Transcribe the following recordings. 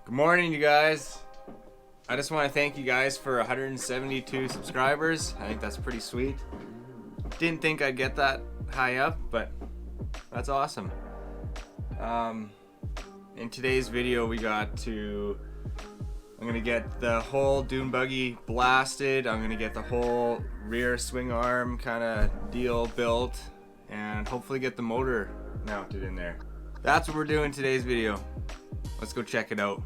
Good morning, you guys. I just want to thank you guys for 172 subscribers. I think that's pretty sweet. Didn't think I'd get that high up, but that's awesome. In today's video, I'm gonna get the whole Dune Buggy blasted. I'm gonna get the whole rear swing arm kind of deal built, and hopefully get the motor mounted in there. That's what we're doing in today's video. Let's go check it out.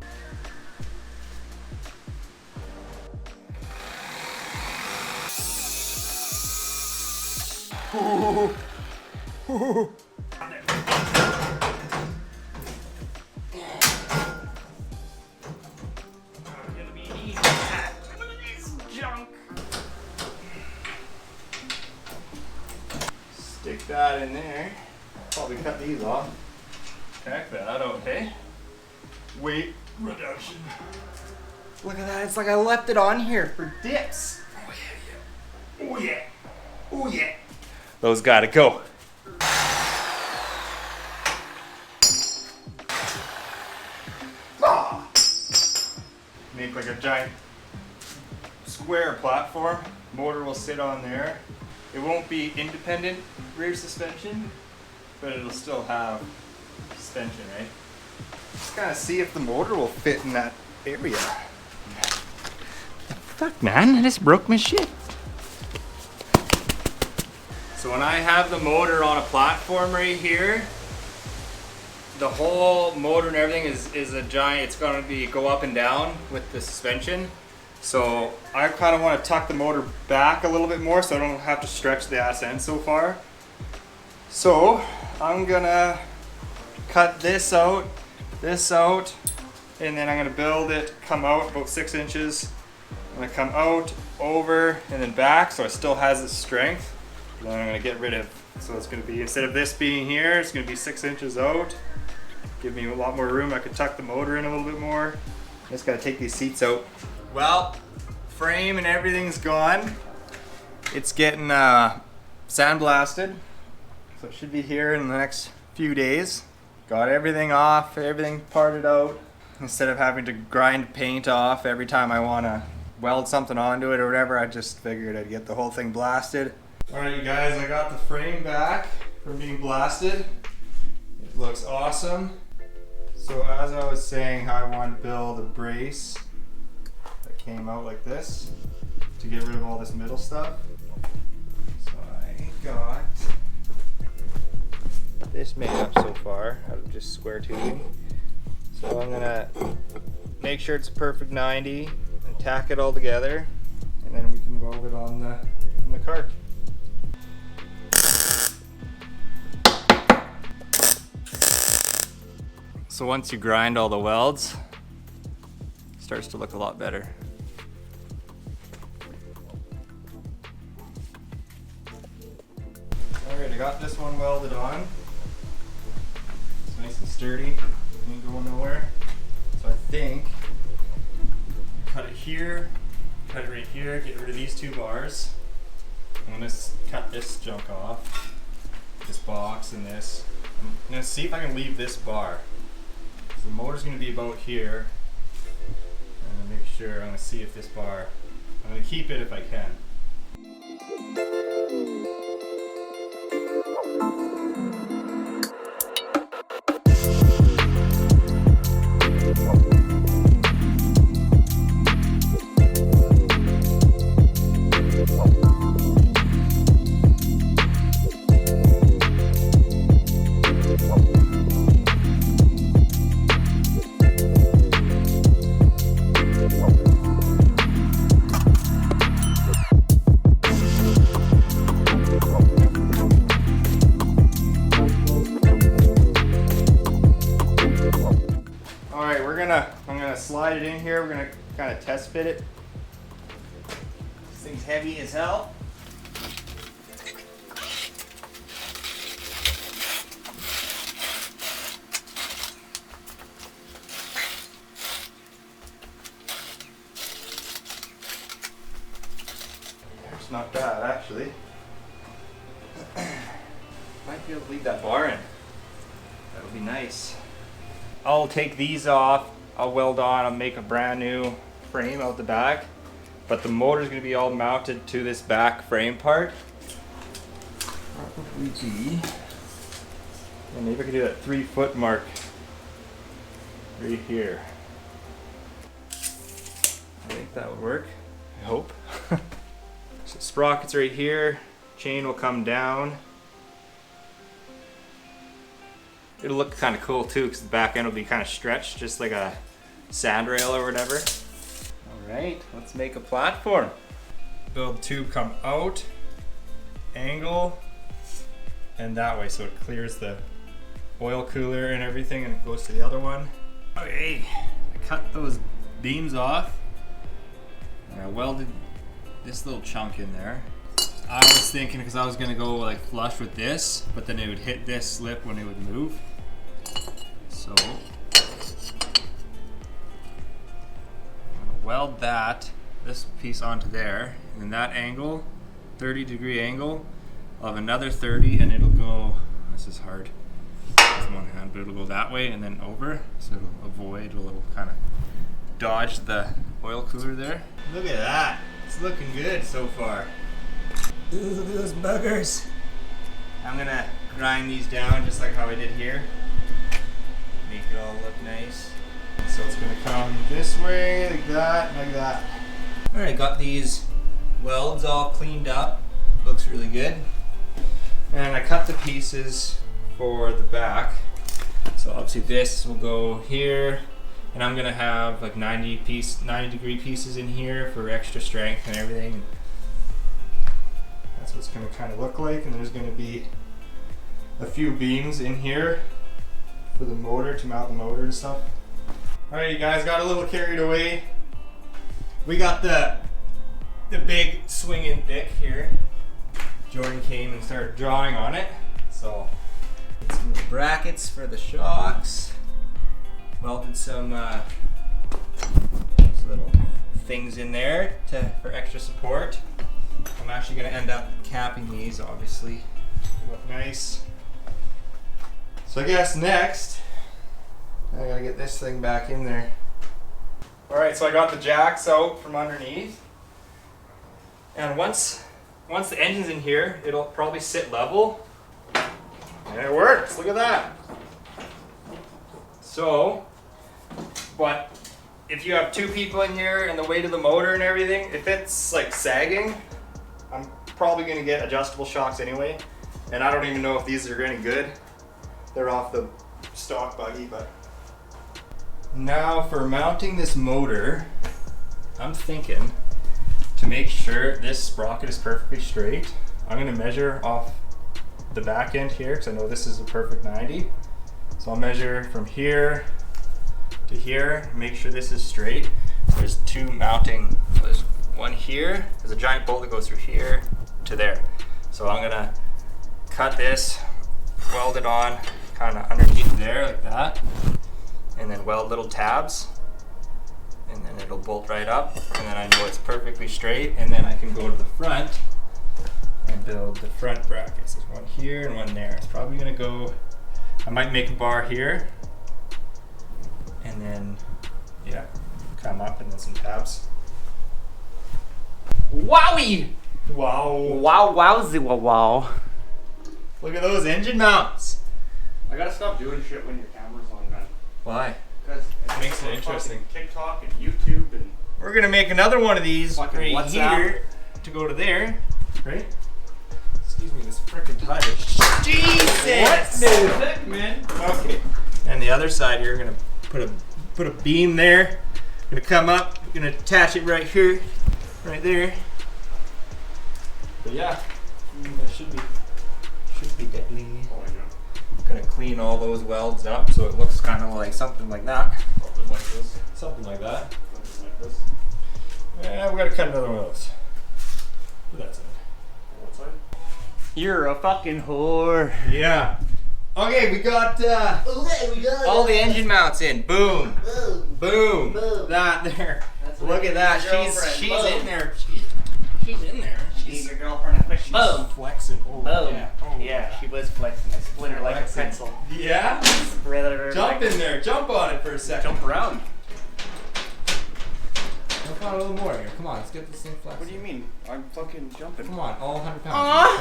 Stick that in there. Probably cut these off. Check that out, hey? Weight reduction. Look at that, it's like I left it on here for dips. Oh yeah, yeah. Oh yeah. Oh yeah. Those gotta go. Ah! Make like a giant square platform. Motor will sit on there. It won't be independent rear suspension, but it'll still have suspension, right? Just gotta see if the motor will fit in that area. The fuck, man? I just broke my shit. So when I have the motor on a platform right here, the whole motor and everything is a giant, it's gonna go up and down with the suspension. So I kind of want to tuck the motor back a little bit more so I don't have to stretch the ass end so far. So I'm gonna cut this out, and then I'm gonna build it, come out about 6 inches. I'm gonna come out, over, and then back so it still has its strength. And then I'm gonna get rid of, so it's gonna be, instead of this being here, it's gonna be 6 inches out. Give me a lot more room. I could tuck the motor in a little bit more. Just gotta take these seats out. Well, frame and everything's gone. It's getting sandblasted, so it should be here in the next few days. Got everything off, everything parted out. Instead of having to grind paint off every time I want to weld something onto it or whatever, I just figured I'd get the whole thing blasted. Alright you guys, I got the frame back from being blasted. It looks awesome. So as I was saying how I want to build a brace that came out like this to get rid of all this middle stuff. So I got this made up so far out of just square tubing. So I'm gonna make sure it's a perfect 90 and tack it all together, and then we can weld it on the cart. So once you grind all the welds, it starts to look a lot better. Alright, I got this one welded on. It's nice and sturdy, ain't going nowhere. So I think, cut it here, cut it right here, get rid of these 2 bars. I'm gonna cut this junk off, this box and this. I'm gonna see if I can leave this bar. So the motor's gonna be about here. I'm gonna make sure, I'm gonna see if this bar, I'm gonna keep it if I can. I'm gonna slide it in here. We're gonna kind of test fit it. This thing's heavy as hell. It's not bad actually. Might be able to leave that bar in. That would be nice. I'll take these off I'll weld on, I'll make a brand new frame out the back. But the motor's gonna be all mounted to this back frame part. Probably be, and maybe I could do that 3 foot mark right here. I think that would work, I hope. So sprockets right here, chain will come down. It'll look kind of cool too, because the back end will be kind of stretched, just like a sandrail or whatever. All right, let's make a platform. Build tube come out, angle, and that way, so it clears the oil cooler and everything, and it goes to the other one. Okay, I cut those beams off, and I welded this little chunk in there. I was thinking, because I was gonna go like flush with this, but then it would hit this slip when it would move. So, I'm gonna weld this piece onto there, and that angle, 30-degree angle, I'll have another 30, and it'll go, this is hard with one hand, but it'll go that way and then over, so it'll kind of dodge the oil cooler there. Look at that, it's looking good so far. Ooh, look at those buggers. I'm gonna grind these down just like how I did here. Make it all look nice. So it's gonna come this way, like that, like that. Alright, got these welds all cleaned up. Looks really good. And I cut the pieces for the back. So obviously this will go here. And I'm gonna have like 90-degree pieces in here for extra strength and everything. That's what it's gonna kind of look like. And there's gonna be a few beams in here for the motor, to mount the motor and stuff. Alright, you guys, got a little carried away. We got the big swinging thick here. Jordan came and started drawing on it. So, some brackets for the shocks. Welded some little things in there for extra support. I'm actually going to end up capping these, obviously. They look nice. So I guess next, I gotta get this thing back in there. Alright, so I got the jacks out from underneath. And once the engine's in here, it'll probably sit level. And it works, look at that. So, but if you have 2 people in here and the weight of the motor and everything, if it's like sagging, I'm probably gonna get adjustable shocks anyway. And I don't even know if these are any good. They're off the stock buggy, but. Now for mounting this motor, I'm thinking to make sure this sprocket is perfectly straight, I'm gonna measure off the back end here, because I know this is a perfect 90. So I'll measure from here to here, make sure this is straight. There's 2 mounting, there's one here, there's a giant bolt that goes through here to there. So I'm gonna cut this, weld it on kind of underneath there like that, and then weld little tabs, and then it'll bolt right up, and then I know it's perfectly straight, and then I can go to the front and build the front brackets. There's one here and one there. It's probably gonna go, I might make a bar here, and then yeah, come up and then some tabs. Wowie! Wow. Wow, wowzy, wow, wow. Look at those engine mounts. I gotta stop doing shit when your camera's on, man. Why? Because It makes it interesting. TikTok and YouTube and We're gonna make another one of these fucking right WhatsApp. here to go to there, right? Excuse me, this frickin' tire. Jesus! the heck, man? Okay. And the other side here, we're gonna put a beam there. Gonna come up. Gonna attach it right here, right there. But yeah, that should be deadly. Oh my god. Gonna clean all those welds up so it looks kind of like something like that. Something like this. Something like that. Something like this. Yeah, we gotta cut another one of those. But that's it. What side? You're a fucking whore. Yeah. Okay, we got all the engine mounts in. Boom. Boom. That there. Look at that. She's in there. She's in there. She's your girlfriend a quick boom. Flexing. Oh, Boom. yeah. Oh, Yeah, she was flexing. I split her like a Flexing. pencil. Yeah? Spread her Jump like in there. Jump on it for a second. Jump around. on, a little more here. Come on, let's get this thing flexed. What do you mean? I'm fucking jumping. Come on, all 100 pounds.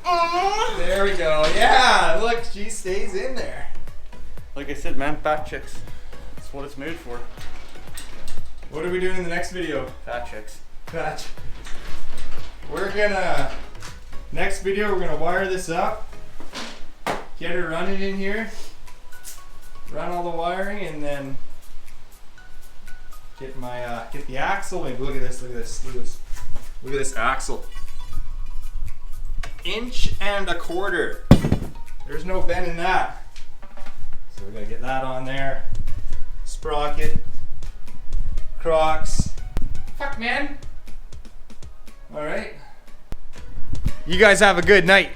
Come on. There we go. Yeah, look, she stays in there. Like I said, man, fat chicks. That's what it's made for. What are we doing in the next video? Fat chicks. Patch. We're gonna, next video, we're gonna wire this up, get her running in here, run all the wiring, and then get my, get the axle. Maybe look at this, look at this, look at this. Look at this axle. 1.25 inches. There's no bend in that. So we're gonna get that on there. Sprocket. Crocs. Fuck, man. All right. You guys have a good night.